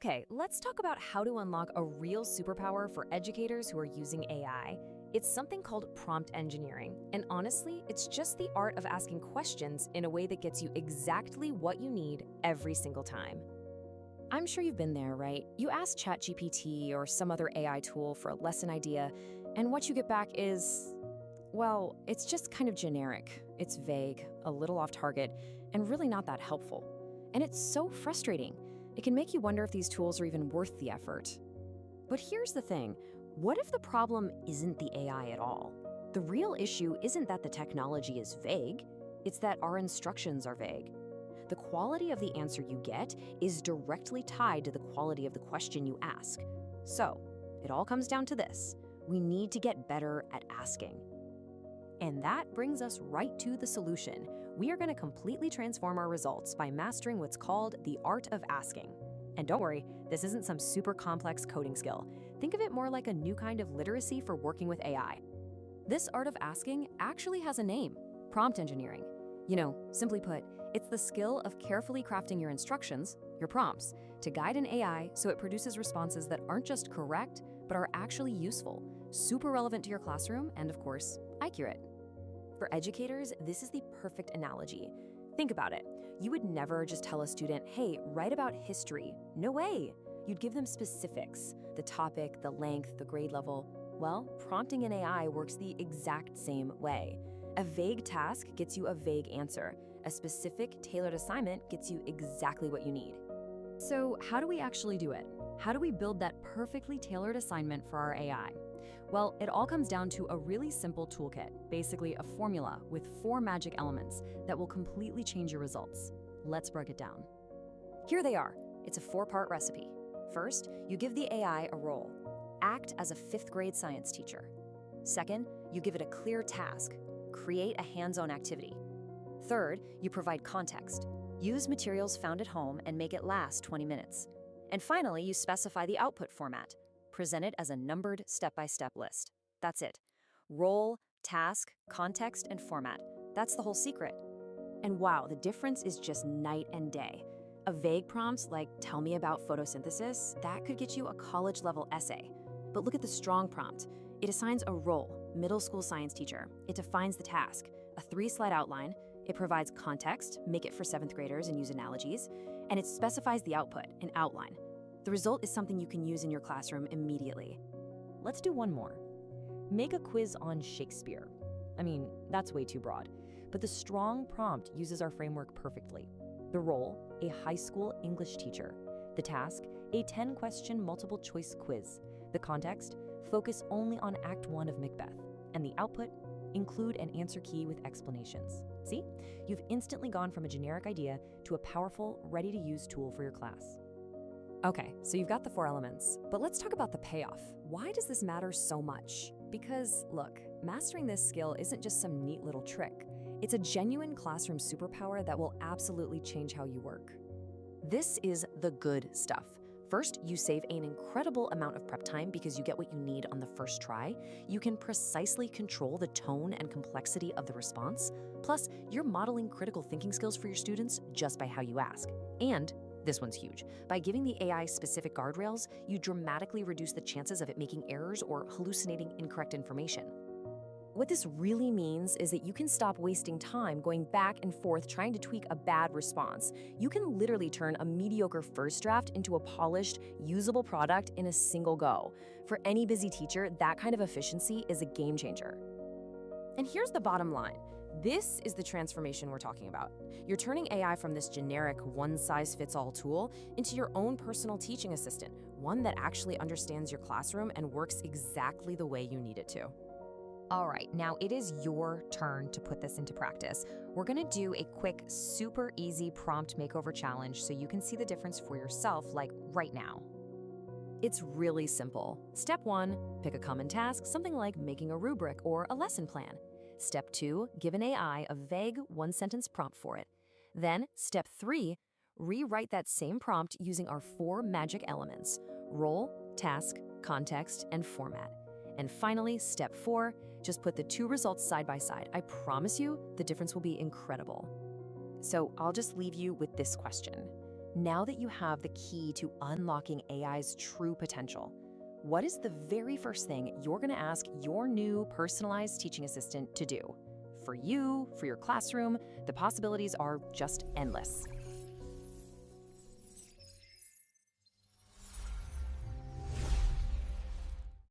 Okay, let's talk about how to unlock a real superpower for educators who are using AI. It's something called prompt engineering, and honestly, it's just the art of asking questions in a way that gets you exactly what you need every single time. I'm sure you've been there, right? You ask ChatGPT or some other AI tool for a lesson idea, and what you get back is, well, it's just kind of generic. It's vague, a little off target, and really not that helpful. And it's so frustrating. It can make you wonder if these tools are even worth the effort. But here's the thing. What if the problem isn't the AI at all? The real issue isn't that the technology is vague, it's that our instructions are vague. The quality of the answer you get is directly tied to the quality of the question you ask. So, it all comes down to this. We need to get better at asking. And that brings us right to the solution. We are going to completely transform our results by mastering what's called the art of asking. And don't worry, this isn't some super complex coding skill. Think of it more like a new kind of literacy for working with AI. This art of asking actually has a name: prompt engineering. Simply put, it's the skill of carefully crafting your instructions, your prompts, to guide an AI so it produces responses that aren't just correct, but are actually useful, super relevant to your classroom, and of course, accurate. For educators, this is the perfect analogy. Think about it. You would never just tell a student, hey, write about history. No way. You'd give them specifics, the topic, the length, the grade level. Well, prompting an AI works the exact same way. A vague task gets you a vague answer. A specific, tailored assignment gets you exactly what you need. So how do we actually do it? How do we build that perfectly tailored assignment for our AI? Well, it all comes down to a really simple toolkit, basically a formula with 4 magic elements that will completely change your results. Let's break it down. Here they are. It's a 4-part recipe. First, you give the AI a role. Act as a 5th grade science teacher. Second, you give it a clear task. Create a hands-on activity. Third, you provide context. Use materials found at home and make it last 20 minutes. And finally, you specify the output format. Present it as a numbered step-by-step list. That's it. Role, task, context, and format. That's the whole secret. And wow, the difference is just night and day. A vague prompt like, tell me about photosynthesis, that could get you a college-level essay. But look at the strong prompt. It assigns a role, middle school science teacher. It defines the task, a 3-slide outline. It provides context, make it for 7th graders and use analogies. And it specifies the output, an outline. The result is something you can use in your classroom immediately. Let's do one more. Make a quiz on Shakespeare. I mean, that's way too broad. But the strong prompt uses our framework perfectly. The role, a high school English teacher. The task, a 10-question multiple choice quiz. The context, focus only on Act 1 of Macbeth. And the output, include an answer key with explanations. See? You've instantly gone from a generic idea to a powerful, ready-to-use tool for your class. Okay, so you've got the 4 elements, but let's talk about the payoff. Why does this matter so much? Because, look, mastering this skill isn't just some neat little trick. It's a genuine classroom superpower that will absolutely change how you work. This is the good stuff. First, you save an incredible amount of prep time because you get what you need on the first try. You can precisely control the tone and complexity of the response. Plus, you're modeling critical thinking skills for your students just by how you ask. And this one's huge. By giving the AI specific guardrails, you dramatically reduce the chances of it making errors or hallucinating incorrect information. What this really means is that you can stop wasting time going back and forth trying to tweak a bad response. You can literally turn a mediocre first draft into a polished, usable product in a single go. For any busy teacher, that kind of efficiency is a game changer. And here's the bottom line. This is the transformation we're talking about. You're turning AI from this generic one-size-fits-all tool into your own personal teaching assistant, one that actually understands your classroom and works exactly the way you need it to. All right, now it is your turn to put this into practice. We're gonna do a quick, super easy prompt makeover challenge so you can see the difference for yourself, like right now. It's really simple. Step 1, pick a common task, something like making a rubric or a lesson plan. Step 2, give an AI a vague 1-sentence prompt for it. Then, step 3, rewrite that same prompt using our 4 magic elements: role, task, context, and format. And finally, step 4, just put the 2 results side by side. I promise you, the difference will be incredible. So I'll just leave you with this question. Now that you have the key to unlocking AI's true potential, what is the very first thing you're going to ask your new personalized teaching assistant to do? For you, for your classroom, the possibilities are just endless.